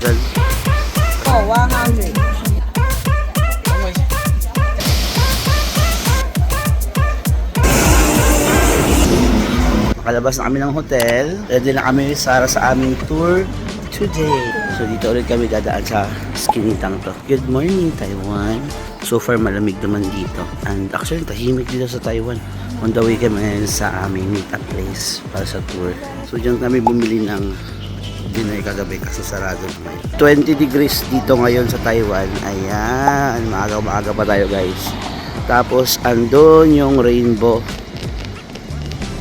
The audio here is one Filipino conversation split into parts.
Oh, 100. Nakalabas na kami ng hotel. Ready na kami sa aming tour today. So dito ulit kami dadaan sa skinitang to. Good morning, Taiwan. So far malamig naman dito. And actually tahimik dito sa Taiwan. On the way kami ngayon sa aming meet-up place para sa tour. So dyan kami bumili ng dinner kagabi kasi sarado na ngayon. 20 degrees dito ngayon sa Taiwan. Ayan, maaga pa tayo guys. Tapos andun yung rainbow,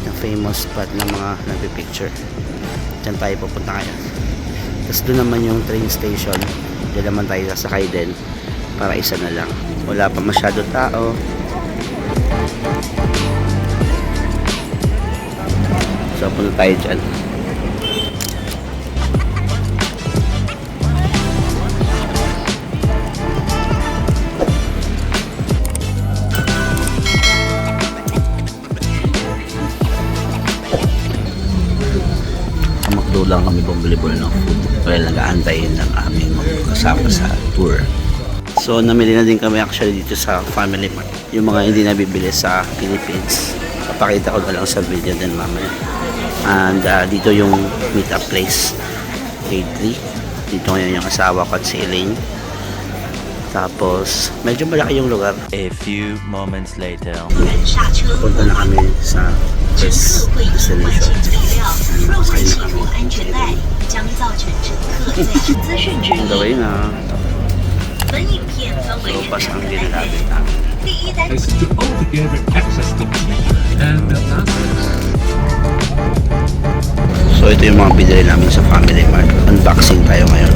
yung famous spot ng mga nagpipicture. Dyan tayo pupunta ngayon. Tapos doon naman yung train station. Diyan naman tayo sasakay din para isa na lang. Wala pa masyado tao. So punta tayo dyan. Kamakdo lang kami bumili ng food. Kaya nag-aantayin ng aming kasama sa tour. So namili na din kami actually dito sa Family Mart. Yung mga hindi nabibili sa Philippines. Papakita ko na lang sa video din mamaya. And dito yung meet-up place. Grade 3. Dito ngayon yung asawa ko at si Elaine. Tapos medyo malaki yung lugar. A few moments later. Punta na kami sa first destination. Sakay na kami. On the way na. So pasang ginalapit namin. is to altogether access the and the So ito yung mga binili namin sa Family Mart. Unboxing tayo ngayon.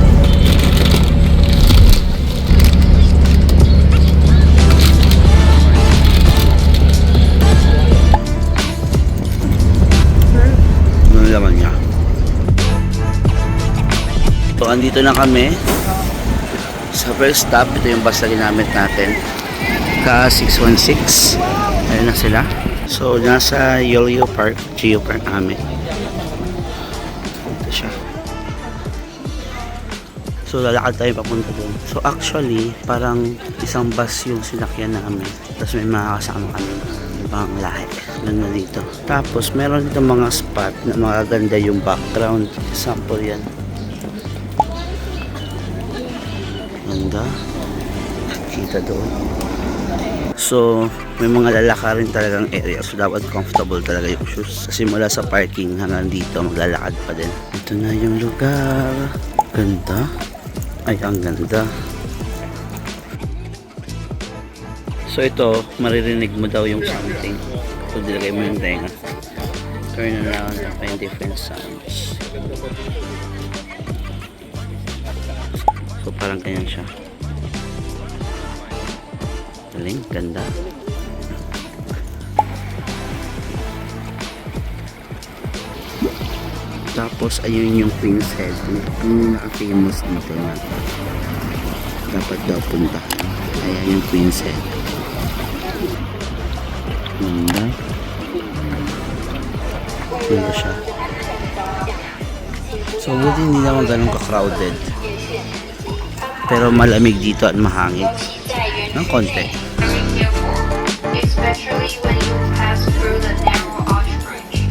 Ano naman niya? So andito na kami sa first stop. Ito yung bus na ginamit natin, ka 616. Ayun na sila. So nasa Yoyo Park, Geo Park namin. Ito siya. So lalakad tayo papunta doon. So actually parang isang bus yung sinakyan namin. Tapos may mga kasama kami ibang lahi. Ganda dito. Tapos meron dito mga spot na magaganda yung background. Example yan. Ganda. Kita doon. So may mga lalakarin talagang area. So dapat comfortable talaga yung shoes. Kasi mula sa parking hanggang dito maglalakad pa din. Ito na yung lugar. Ganda. Ay, ang ganda. So ito, maririnig mo daw yung something. So dilagay mo yung tenga. Turn around and find different sounds. So parang ganyan siya. Galing, ganda. Tapos ayun yung Queen's Head. Yung pinaka-famous dito na dapat daw punta. Ayan yung Queen's Head. Ganda. Ganda siya. So buti hindi naman ganun ka-crowded. Pero malamig dito at mahangin. Ng konti. Especially when you pass through the narrow arch bridge.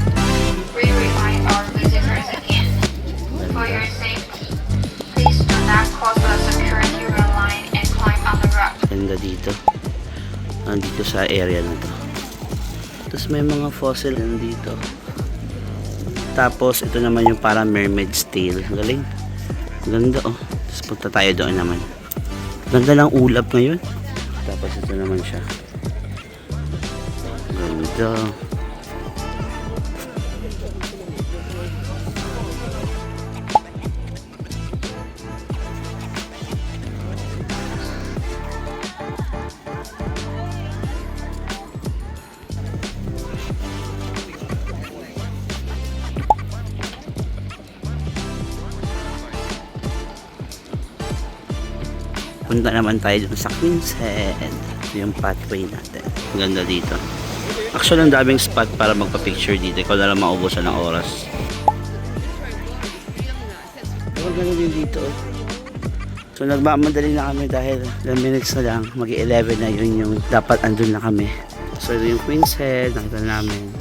We remind our visitors again, for your safety, please do not cross the security rail line and climb on the rock. Ganda dito. Nandito sa area na to. Tapos may mga fossil dito. Tapos ito naman yung parang mermaid's tail. Galing. Ganda oh. Tapos punta tayo doon naman. Ganda lang ulap ngayon. Tapos ito naman siya. Ganda. Punta naman tayo dun sa Queen's Head. Ito yung pathway natin. Ang ganda dito. Actually, ang daming spot para magpa-picture dito. Ikaw na lang maubusan ng oras. Ang ganda din dito. So nagmamadali na kami dahil 10 minutes na lang, mag-11 na yun yung dapat andun na kami. So ito yung Queen's Head, nakita namin.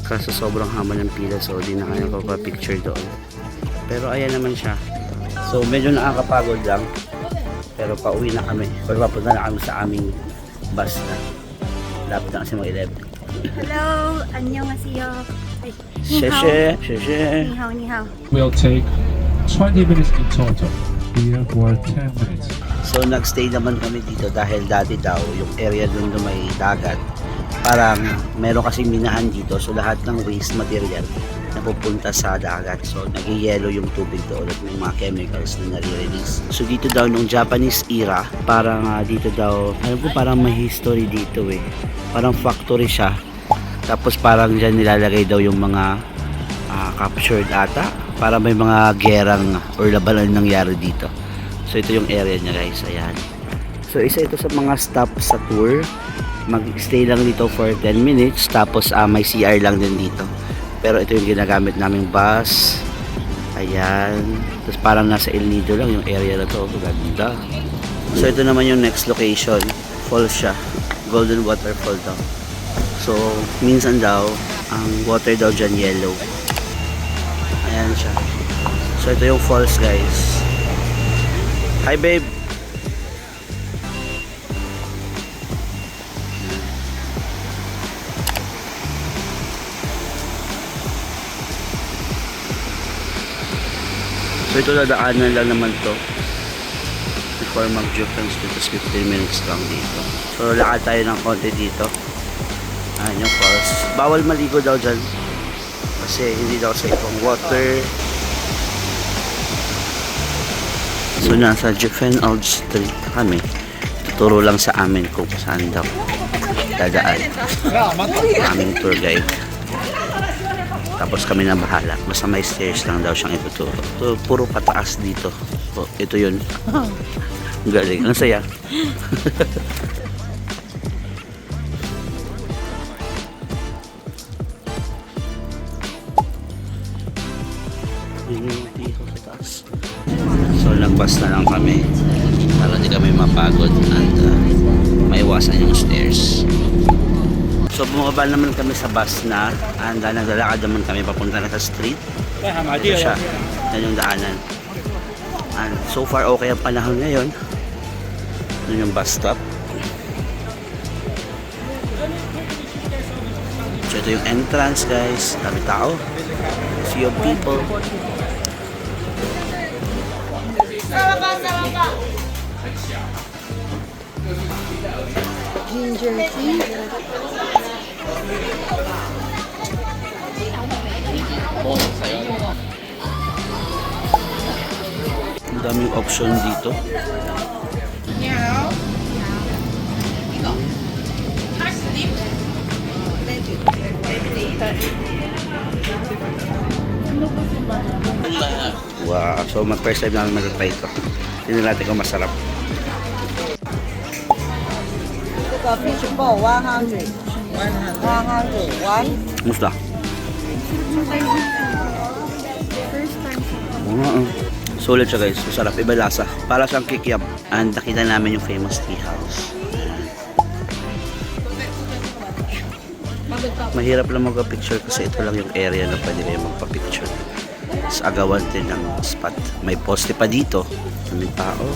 Kaso sobrang haba ng pila, so di na kaya picture doon. Pero ayan naman siya. So medyo nakakapagod lang. Pero pauwi na kami. Pero papunta na kami sa aming bus na. Lapit na kasi mag-11. Hello, 안녕하세요. Ay, Sheshe, sheshe. ni hao, ni hao. We'll take 20 minutes in total. Here for 10 minutes. So nagstay naman kami dito dahil dati daw yung area doon na may dagat. Parang meron kasing minahan dito, so lahat ng waste material napupunta sa dagat. So nag-yellow yung tubig doon at may mga chemicals na nare-release. So dito daw nung Japanese era, parang dito daw, alam ko parang may history dito eh. Parang factory siya. Tapos parang dyan nilalagay daw yung mga captured ata. Para may mga gerang or labanan nangyari dito. So ito yung area niya guys, ayan. So isa ito sa mga stop sa tour. Mag-stay lang dito for 10 minutes. Tapos may CR lang din dito. Pero ito yung ginagamit naming bus. Ayan. Tapos parang nasa El Nido lang yung area na to. Ganda. So ito naman yung next location. Falls siya. Golden Waterfall daw. So minsan daw, ang water daw dyan yellow. Ayan siya. So ito yung falls guys. Hi babe. So ito dadaanan lang naman to before mag-Jupens dito. 15 minutes lang dito. So lakad tayo ng konti dito. Ayan yung falls. Bawal maligo daw dyan kasi hindi daw safe ang water. So nasa Jufen Old Street kami. Tuturo lang sa amin kung saan daw dadaan aming tour guide. Tapos kami na bahala. Basta may stairs lang daw siyang ituturo. So, puro pataas dito. So, ito yun. Ang galing. Ang saya. Yun yung dito sa taas. So, nagbas na lang kami. Para di kami mapagod and maiwasan yung stairs. So bumaba naman kami sa bus na and naglalakad naman kami papunta na sa street. Ito siya. Yan yung daanan. And so far okay ang panahon ngayon. Yun yung bus stop. So ito yung entrance guys. Dami tao. Sea of people. Ginger tea. Ang daming option dito. Wow, so first time namin mag-try ito. Tingnan natin kung masarap. The fish ball 100. 100. One. Musta? Sulit siya guys, masarap, iba lasa. Para siyang kikiam. And nakita namin yung famous tea house. Mahirap lang magpa-picture kasi ito lang yung area na pwede kayo magpa-picture. Sa agawan din ng spot. May poste pa dito. May tao.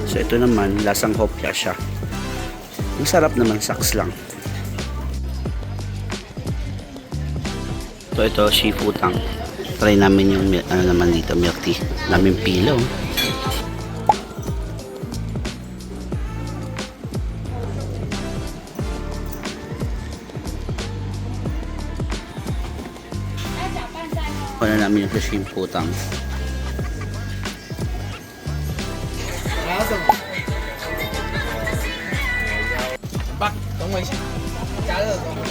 So ito naman, lasang hopya siya. Ang sarap naman, saks lang. So ito, shifutang. Try namin yung ano naman dito, milk tea. Daming pilo. Ano namin yung shifutang.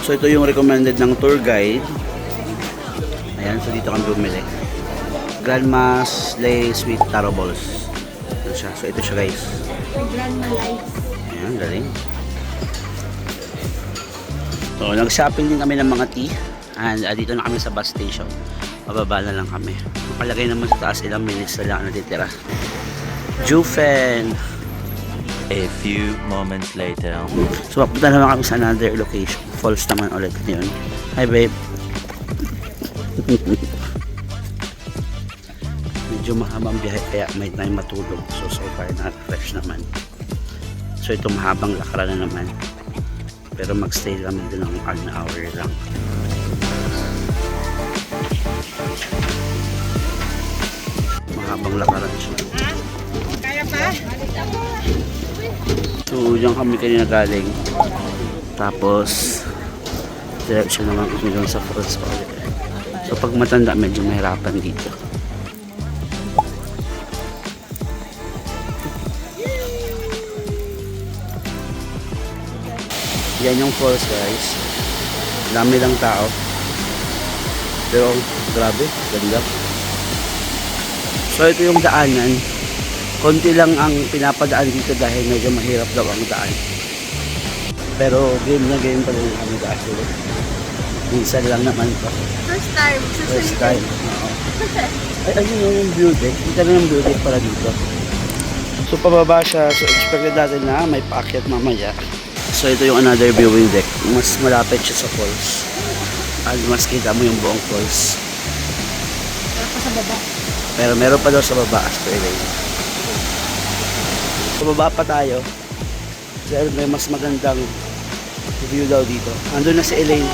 So ito yung recommended ng tour guide. Ayan, so dito kami bumili. Grandma's Lay Sweet Taro Balls. Ito siya. So ito siya guys. Grandma likes. Ayan, galing. So, nag-shopping din kami ng mga tea. And dito na kami sa bus station. Mababa na lang kami. Nakalagay naman sa taas, ilang minutes na lang natitira. Jufen! A few moments later. So, papunta naman kami sa another location. Falls naman ulit yun. Hi, babe. Medyo mahabang biyahe kaya may time matulog. So far na-refresh naman. So, ito mahabang lakaran na naman. Pero magstay kami doon ng an hour lang. Mahabang lakaran siya. Kaya pa? So, diyan kami kanina galing. Tapos, diretso naman kami doon sa falls ulit. So, pag matanda, medyo mahirapan dito. Yan yung falls, guys. Dami lang tao. Pero, grabe, ganda. So, ito yung daanan. Konti lang ang pinapadaan dito dahil medyo mahirap daw ang daan. Pero, game na game pa rin kami dahil. Minsan lang naman to. First time. First time. Oo. Ay, ayun yung view deck. Kita na yung view deck para dito. So, pababa siya. So, expected natin na may paakyat mamaya. So, ito yung another viewing deck. Mas malapit siya sa falls. At mas kita mo yung buong falls. Pero pa sa baba. Pero meron pa daw sa baba as per Elaine. Sa baba pa tayo. Dahil may mas magandang view daw dito. Andun na si Elaine.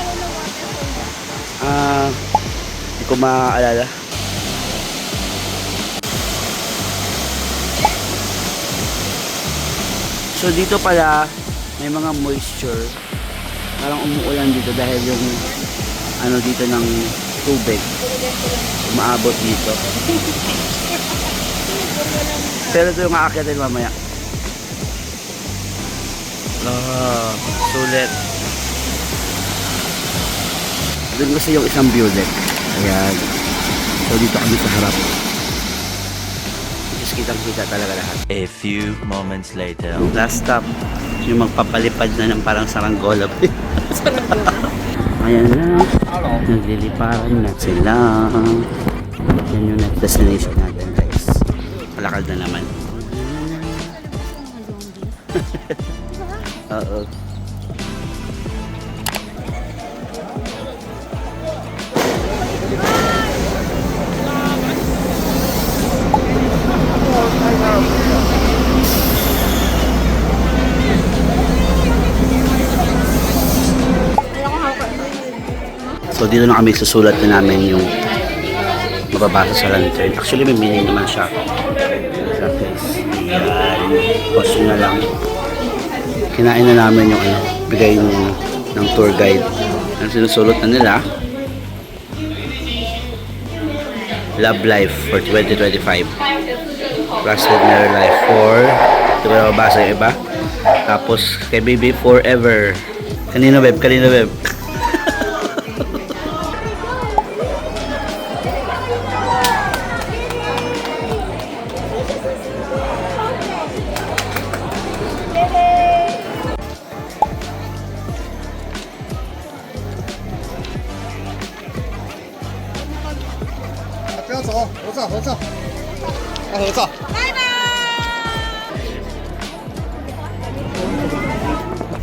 Hindi ko maaalala. So dito pala may mga moisture. Parang umuulan dito dahil yung ano dito ng tubig umaabot dito. Pero ito yung aakyatin mamaya. Sulit. Doon kasi yung isang view deck. Ayan. So dito kami sa harap. Just kitang-kita talaga lahat. A few moments later. Last stop. Yung magpapalipad na ng parang saranggola. Ayan na. Nagliliparan na sila. Yan yung next destination natin, guys. Palakad na naman. Oo. So dito na kami susulat na namin yung mababasa sa lantern. Actually may meaning naman siya. Ayan. Post na lang. Kinain na namin yung ano, bigay ng tour guide. Ang sinusulot na nila, Love Life for 2025. Plastic Mirror Life for, di ba nababasa yung iba? Tapos kay Baby Forever. Kanino web? Kanino web?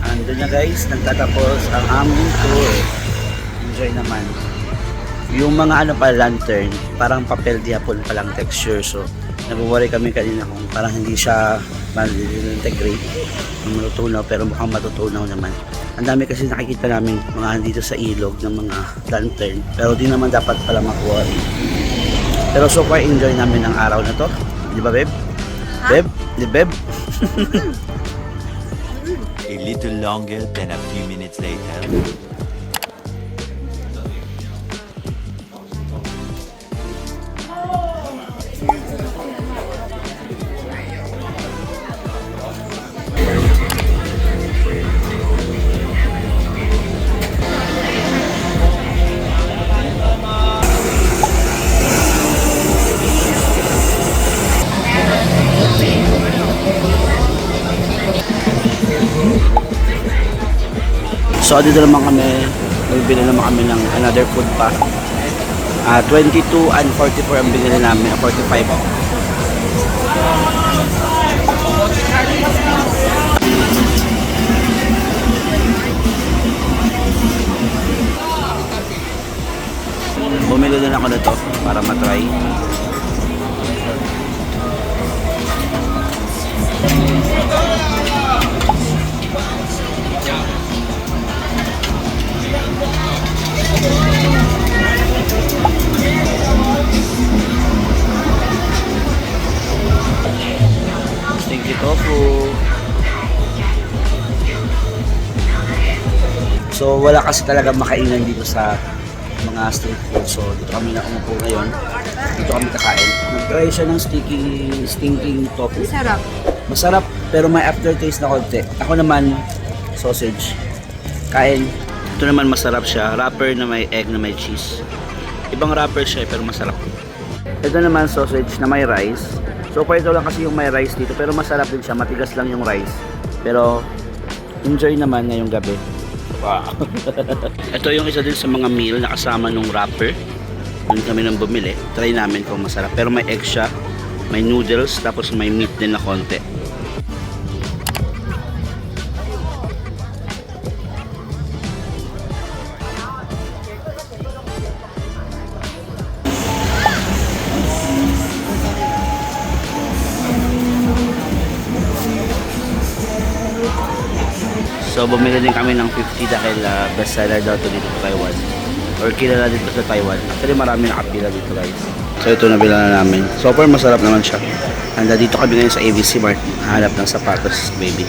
Andun na guys, nagtatapos ang aming tour. Enjoy naman. Yung mga ano pa lantern, parang papel dihapon palang texture. So, nag-worry kami kanina kung parang hindi siya ma-integrate ng matutunaw, pero mukhang matutunaw naman. Ang dami kasi nakikita namin mga andito sa ilog ng mga lantern, pero di naman dapat pala mag-worry. Pero so far, enjoy namin ang araw na to. Di ba, Beb? Beb? Di Beb? A little longer than a few minutes later. So dito naman kami, nagbili naman kami ng another food pa. 22 and 44 ang binili namin, 45. Bumili din ako nito para matry. Stinky tofu. So wala kasi talaga makainan dito sa mga street food. So dito kami na umupo ngayon. Dito kami kakain. Nag-try siya ng stinking tofu. Sarap. Masarap pero may aftertaste na konti. Ako naman sausage. Kain. Ito naman masarap siya. Wrapper na may egg na may cheese. Ibang wrapper siya pero masarap. Ito naman sausage na may rice. So far ito lang kasi yung may rice dito pero masarap din siya. Matigas lang yung rice. Pero enjoy naman ngayong gabi. Wow. Ito yung isa din sa mga meal na kasama nung wrapper. Doon kami nang bumili. Try namin kung masarap. Pero may egg siya, may noodles, tapos may meat din na konti. So bumili din kami ng 50 dahil best seller daw to dito sa Taiwan. Or kilala dito sa Taiwan. Actually marami nakapila dito guys. So ito nabila na namin. So far masarap naman siya. Handa dito kami ngayon sa ABC Mart. Hanap ng sapatos baby.